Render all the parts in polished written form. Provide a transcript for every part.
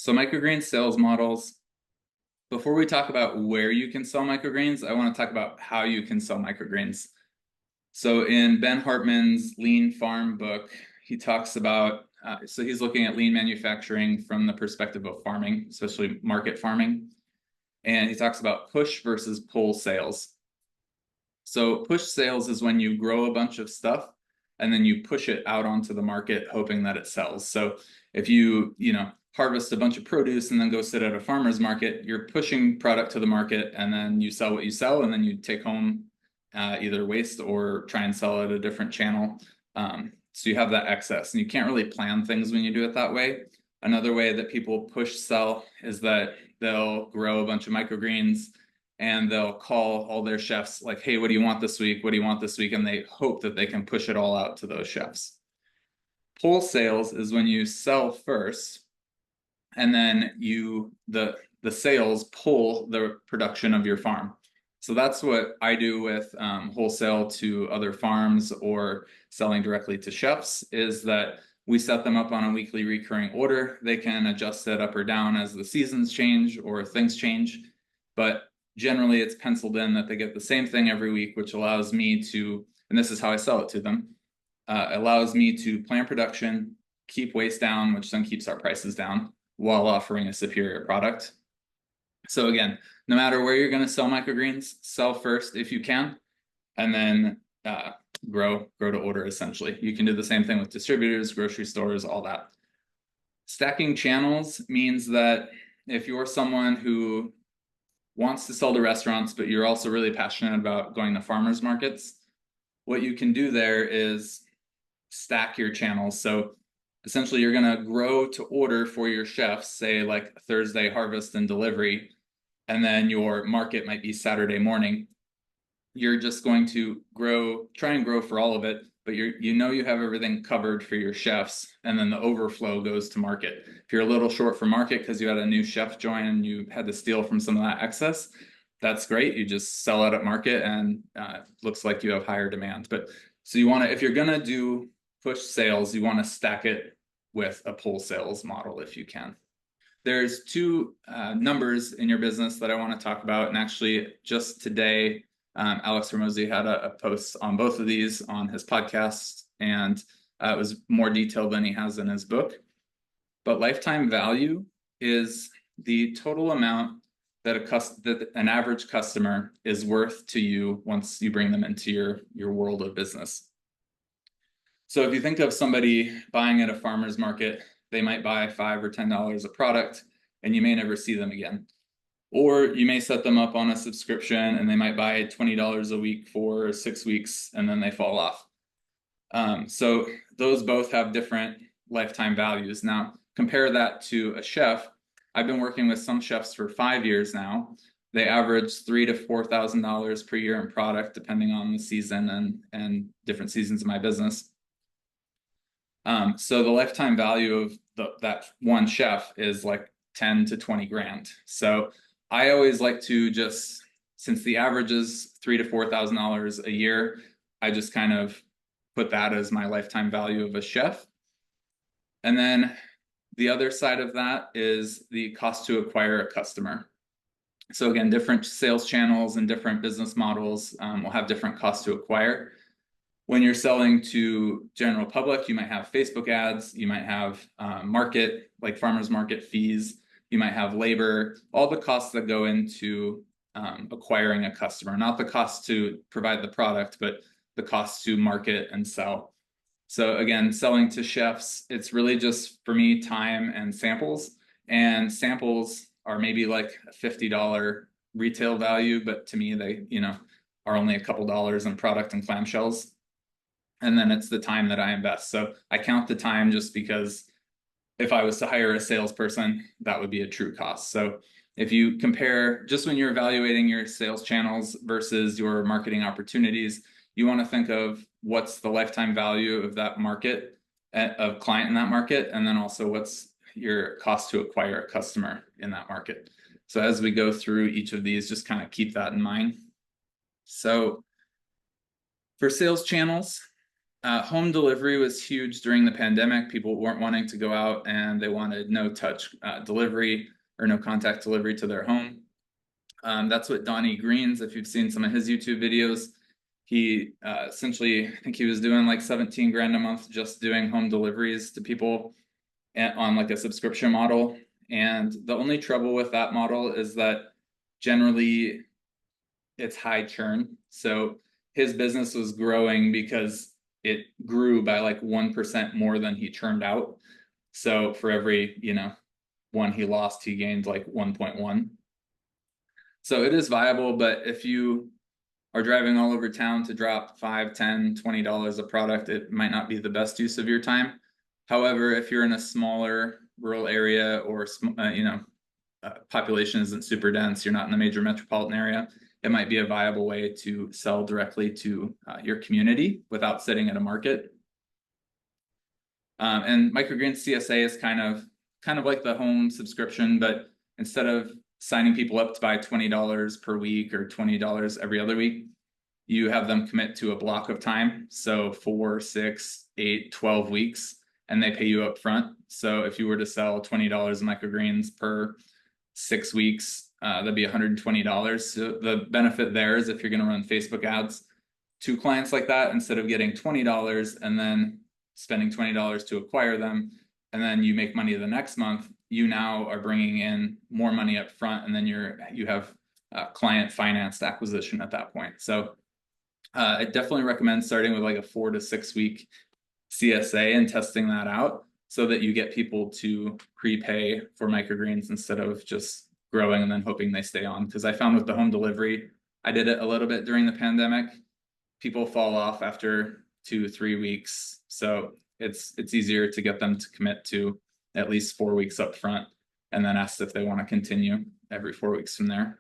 So microgreen sales models. Before we talk about where you can sell microgreens, I want to talk about how you can sell microgreens. So in Ben Hartman's Lean Farm book, he talks about, so he's looking at lean manufacturing from the perspective of farming, especially market farming. And he talks about push versus pull sales. So push sales is when you grow a bunch of stuff and then you push it out onto the market hoping that it sells. So if you harvest a bunch of produce and then go sit at a farmer's market, you're pushing product to the market and then you sell what you sell and then you take home either waste or try and sell at a different channel. So you have that excess and you can't really plan things when you do it that way. Another way that people push sell is that they'll grow a bunch of microgreens and they'll call all their chefs like, hey, what do you want this week? What do you want this week? And they hope that they can push it all out to those chefs. Pull sales is when you sell first and then the sales pull the production of your farm. So that's what I do with wholesale to other farms or selling directly to chefs, is that we set them up on a weekly recurring order. They can adjust it up or down as the seasons change or things change. But generally, it's penciled in that they get the same thing every week, which allows me to, and this is how I sell it to them, allows me to plan production, keep waste down, which then keeps our prices down while offering a superior product. So again, no matter where you're going to sell microgreens, sell first if you can, and then grow to order, essentially. You can do the same thing with distributors, grocery stores, all that. Stacking channels means that if you're someone who wants to sell to restaurants, but you're also really passionate about going to farmers markets, what you can do there is stack your channels. So essentially, you're going to grow to order for your chefs, say like Thursday harvest and delivery, and then your market might be Saturday morning. You're just going to try and grow for all of it, but you have everything covered for your chefs, and then the overflow goes to market. If you're a little short for market because you had a new chef join and you had to steal from some of that excess, that's great. You just sell out at market and looks like you have higher demand. But so if you're going to do push sales, you want to stack it with a pull sales model if you can. There's two numbers in your business that I want to talk about. And actually, just today, Alex Ramosi had a post on both of these on his podcast, and it was more detailed than he has in his book. But lifetime value is the total amount that an average customer is worth to you once you bring them into your world of business. So if you think of somebody buying at a farmer's market, they might buy $5 or $10 a product, and you may never see them again. Or you may set them up on a subscription and they might buy $20 a week for 6 weeks and then they fall off. So those both have different lifetime values. Now, compare that to a chef. I've been working with some chefs for 5 years now. They average $3,000 to $4,000 per year in product, depending on the season and different seasons of my business. So the lifetime value of that one chef is like 10 to 20 grand. So I always like to just, since the average is $3,000 to $4,000 a year, I just kind of put that as my lifetime value of a chef. And then the other side of that is the cost to acquire a customer. So again, different sales channels and different business models will have different costs to acquire. When you're selling to general public, you might have Facebook ads, you might have market, like farmers market fees, you might have labor, all the costs that go into acquiring a customer, not the cost to provide the product, but the cost to market and sell. So again, selling to chefs, it's really just, for me, time and samples. And samples are maybe like a $50 retail value, but to me, they are only a couple dollars in product and clamshells. And then it's the time that I invest. So I count the time just because if I was to hire a salesperson, that would be a true cost. So if you compare, just when you're evaluating your sales channels versus your marketing opportunities, you want to think of what's the lifetime value of that market, of client in that market, and then also what's your cost to acquire a customer in that market. So as we go through each of these, just kind of keep that in mind. So for sales channels, Home delivery was huge during the pandemic. People weren't wanting to go out and they wanted no touch delivery or no contact delivery to their home. That's what Donnie Greens, if you've seen some of his YouTube videos, he essentially, I think he was doing like 17 grand a month just doing home deliveries to people on like a subscription model. And the only trouble with that model is that generally it's high churn. So his business was growing because it grew by like 1% more than he churned out. So for every, one he lost, he gained like 1.1. So it is viable, but if you are driving all over town to drop $5, $10, $20 a product, it might not be the best use of your time. However, if you're in a smaller rural area or population isn't super dense, you're not in the major metropolitan area, it might be a viable way to sell directly to your community without sitting at a market. And Microgreens CSA is kind of like the home subscription, but instead of signing people up to buy $20 per week or $20 every other week, you have them commit to a block of time. So 4, 6, 8, 12 weeks, and they pay you up front. So if you were to sell $20 microgreens per 6 weeks, that'd be $120. So the benefit there is if you're going to run Facebook ads to clients like that, instead of getting $20 and then spending $20 to acquire them, and then you make money the next month, you now are bringing in more money up front, and then you have client financed acquisition at that point. So I definitely recommend starting with like a 4 to 6 week CSA and testing that out so that you get people to prepay for microgreens instead of just growing and then hoping they stay on. Because I found with the home delivery, I did it a little bit during the pandemic. People fall off after 2, 3 weeks. So it's easier to get them to commit to at least 4 weeks up front and then ask if they want to continue every 4 weeks from there.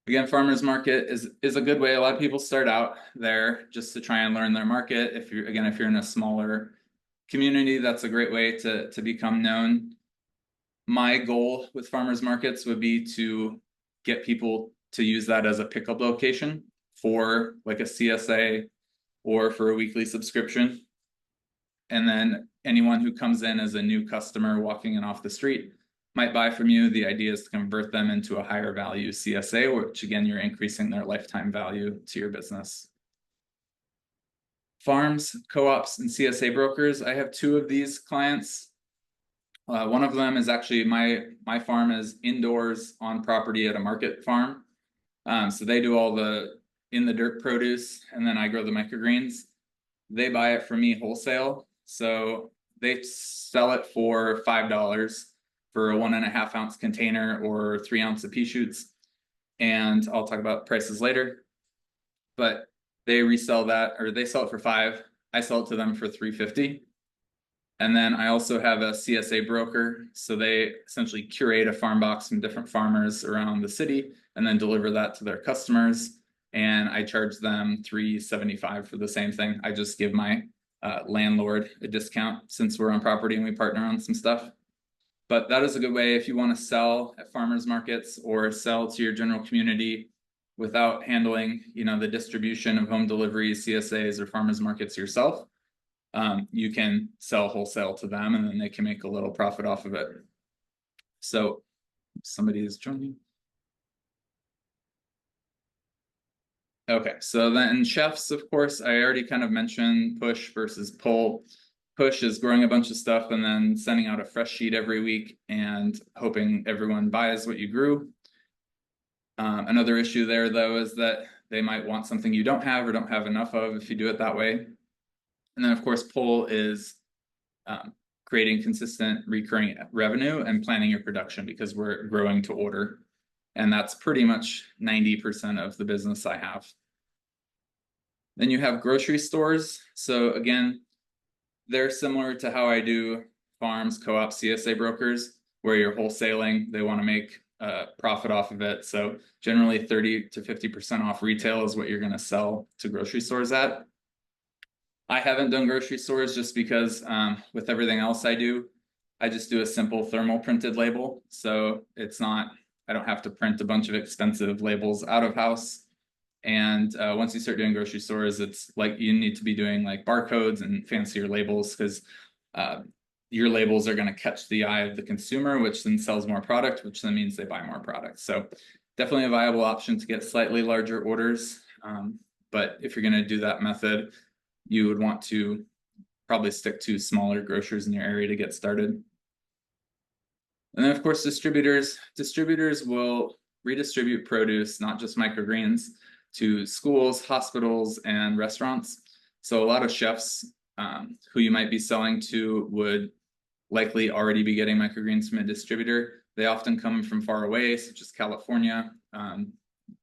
Again, farmers market is a good way. A lot of people start out there just to try and learn their market. If you're in a smaller community, that's a great way to become known. My goal with farmers markets would be to get people to use that as a pickup location for like a CSA or for a weekly subscription. And then anyone who comes in as a new customer walking in off the street might buy from you. The idea is to convert them into a higher value CSA, which again, you're increasing their lifetime value to your business. Farms, co-ops, and CSA brokers. I have 2 of these clients. One of them is actually my farm is indoors on property at a market farm. So they do all the in the dirt produce, and then I grow the microgreens. They buy it from me wholesale. So they sell it for $5 for a 1.5 ounce container or 3 ounce of pea shoots. And I'll talk about prices later, but they resell that, or they sell it for $5. I sell it to them for $3.50. And then I also have a CSA broker. So they essentially curate a farm box from different farmers around the city and then deliver that to their customers. And I charge them $3.75 for the same thing. I just give my landlord a discount since we're on property and we partner on some stuff. But that is a good way if you want to sell at farmers markets or sell to your general community without handling, the distribution of home deliveries, CSAs, or farmers markets yourself. You can sell wholesale to them and then they can make a little profit off of it. So somebody is joining. Okay, so then chefs, of course, I already kind of mentioned push versus pull. Push is growing a bunch of stuff and then sending out a fresh sheet every week and hoping everyone buys what you grew. Another issue there, though, is that they might want something you don't have or don't have enough of if you do it that way. And then, of course, pull is creating consistent recurring revenue and planning your production because we're growing to order. And that's pretty much 90% of the business I have. Then you have grocery stores. So again, they're similar to how I do farms, co-op, CSA brokers, where you're wholesaling. They want to make a profit off of it. So generally 30 to 50% off retail is what you're going to sell to grocery stores at. I haven't done grocery stores just because with everything else I do, I just do a simple thermal printed label. So I don't have to print a bunch of expensive labels out of house. And once you start doing grocery stores, it's like you need to be doing like barcodes and fancier labels, because your labels are going to catch the eye of the consumer, which then sells more product, which then means they buy more products. So definitely a viable option to get slightly larger orders. But if you're going to do that method, you would want to probably stick to smaller grocers in your area to get started. And then of course, distributors will redistribute produce, not just microgreens, to schools, hospitals, and restaurants. So a lot of chefs who you might be selling to would likely already be getting microgreens from a distributor. They often come from far away, such as California.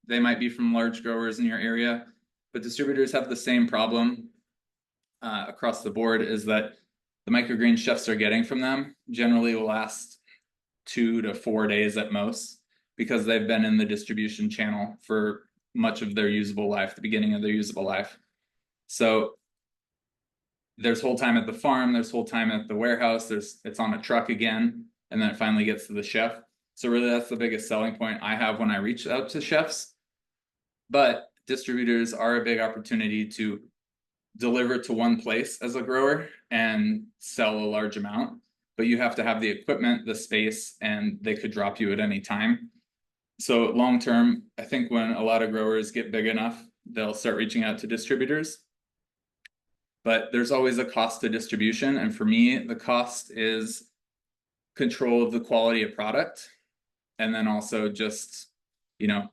They might be from large growers in your area, but distributors have the same problem across the board, is that the microgreen chefs are getting from them generally will last 2 to 4 days at most, because they've been in the distribution channel for much of their usable life, the beginning of their usable life. So there's whole time at the farm, there's whole time at the warehouse, it's on a truck again, and then it finally gets to the chef. So really that's the biggest selling point I have when I reach out to chefs. But distributors are a big opportunity to deliver to one place as a grower and sell a large amount, but you have to have the equipment, the space, and they could drop you at any time. So long term, I think when a lot of growers get big enough, they'll start reaching out to distributors. But there's always a cost to distribution. And for me, the cost is control of the quality of product. And then also just,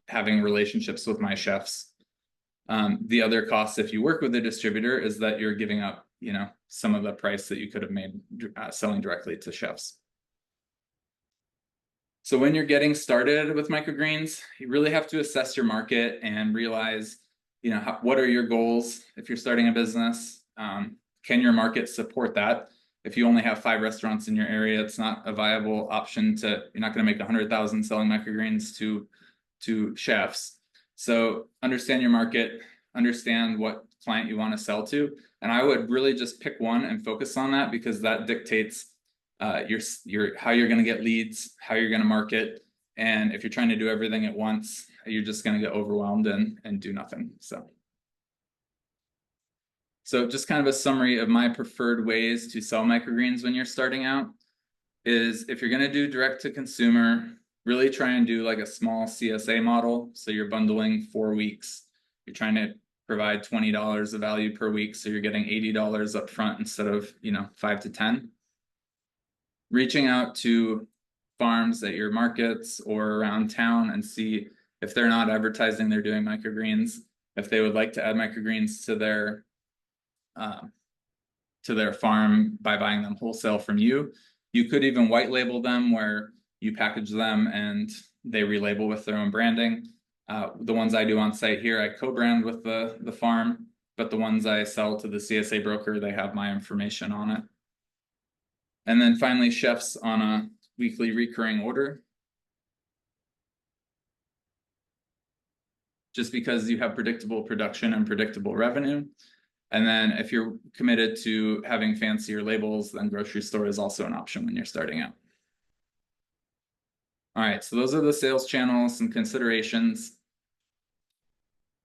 having relationships with my chefs. The other cost, if you work with a distributor, is that you're giving up, some of the price that you could have made selling directly to chefs. So when you're getting started with microgreens, you really have to assess your market and realize, what are your goals if you're starting a business? Can your market support that? If you only have 5 restaurants in your area, it's not a viable option you're not going to make 100,000 selling microgreens to chefs. So understand your market, understand what client you want to sell to. And I would really just pick one and focus on that, because that dictates your how you're going to get leads, how you're going to market. And if you're trying to do everything at once, you're just going to get overwhelmed and do nothing. So just kind of a summary of my preferred ways to sell microgreens when you're starting out is, if you're going to do direct to consumer, really try and do like a small CSA model. So you're bundling 4 weeks. You're trying to provide $20 of value per week. So you're getting $80 up front instead of, 5 to 10. Reaching out to farms at your markets or around town and see if they're not advertising they're doing microgreens, if they would like to add microgreens to their farm by buying them wholesale from you. You could even white label them, where you package them and they relabel with their own branding. The ones I do on site here, I co-brand with the farm, but the ones I sell to the CSA broker, they have my information on it. And then finally, chefs on a weekly recurring order. Just because you have predictable production and predictable revenue. And then if you're committed to having fancier labels, then grocery store is also an option when you're starting out. All right, so those are the sales channels and considerations.